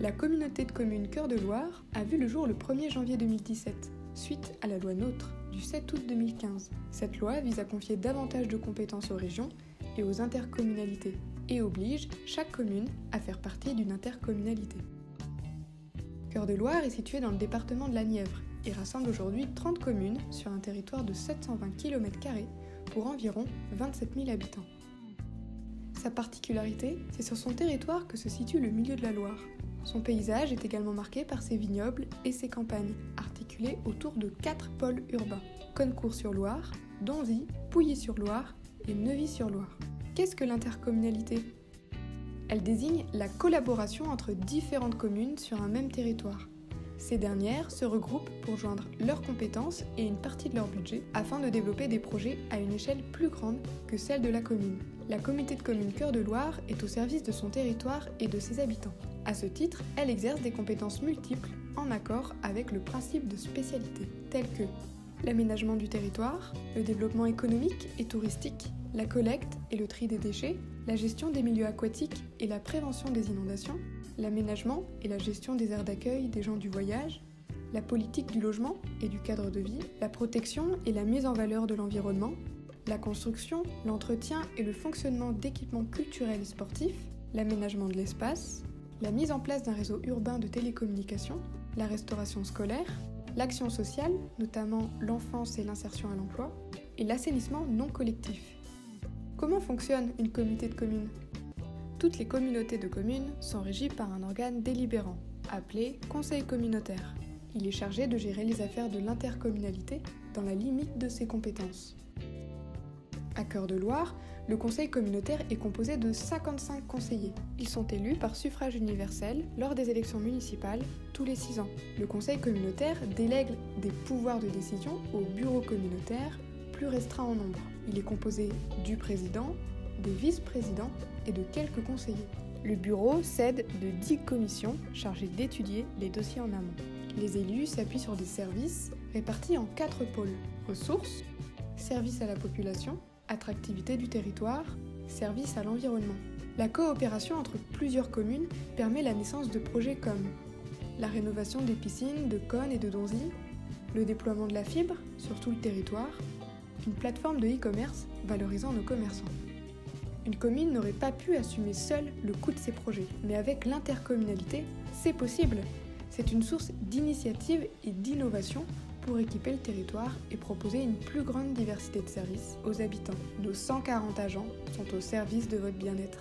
La communauté de communes Cœur de Loire a vu le jour le 1er janvier 2017, suite à la loi NOTRe du 7 août 2015. Cette loi vise à confier davantage de compétences aux régions et aux intercommunalités et oblige chaque commune à faire partie d'une intercommunalité. Cœur de Loire est situé dans le département de la Nièvre et rassemble aujourd'hui 30 communes sur un territoire de 720 km² pour environ 27 000 habitants. Sa particularité, c'est sur son territoire que se situe le milieu de la Loire. Son paysage est également marqué par ses vignobles et ses campagnes, articulées autour de 4 pôles urbains: Connecourt-sur-Loire, Donzy, Pouilly-sur-Loire et Neuvy-sur-Loire. Qu'est-ce que l'intercommunalité ? Elle désigne la collaboration entre différentes communes sur un même territoire. Ces dernières se regroupent pour joindre leurs compétences et une partie de leur budget afin de développer des projets à une échelle plus grande que celle de la commune. La communauté de communes Cœur de Loire est au service de son territoire et de ses habitants. À ce titre, elle exerce des compétences multiples en accord avec le principe de spécialité, tels que l'aménagement du territoire, le développement économique et touristique, la collecte et le tri des déchets, la gestion des milieux aquatiques et la prévention des inondations, l'aménagement et la gestion des aires d'accueil des gens du voyage, la politique du logement et du cadre de vie, la protection et la mise en valeur de l'environnement, la construction, l'entretien et le fonctionnement d'équipements culturels et sportifs, l'aménagement de l'espace, la mise en place d'un réseau urbain de télécommunications, la restauration scolaire, l'action sociale, notamment l'enfance et l'insertion à l'emploi, et l'assainissement non collectif. Comment fonctionne une communauté de communes ? Toutes les communautés de communes sont régies par un organe délibérant, appelé conseil communautaire. Il est chargé de gérer les affaires de l'intercommunalité dans la limite de ses compétences. À Cœur de Loire, le conseil communautaire est composé de 55 conseillers. Ils sont élus par suffrage universel lors des élections municipales tous les 6 ans. Le conseil communautaire délègue des pouvoirs de décision au bureau communautaire, plus restreint en nombre. Il est composé du président, des vice-présidents et de quelques conseillers. Le bureau cède de 10 commissions chargées d'étudier les dossiers en amont. Les élus s'appuient sur des services répartis en 4 pôles: ressources, services à la population, attractivité du territoire, services à l'environnement. La coopération entre plusieurs communes permet la naissance de projets comme la rénovation des piscines de Connes et de Donzy, le déploiement de la fibre sur tout le territoire, une plateforme de e-commerce valorisant nos commerçants. Une commune n'aurait pas pu assumer seule le coût de ses projets, mais avec l'intercommunalité, c'est possible. C'est une source d'initiative et d'innovation pour équiper le territoire et proposer une plus grande diversité de services aux habitants. Nos 140 agents sont au service de votre bien-être.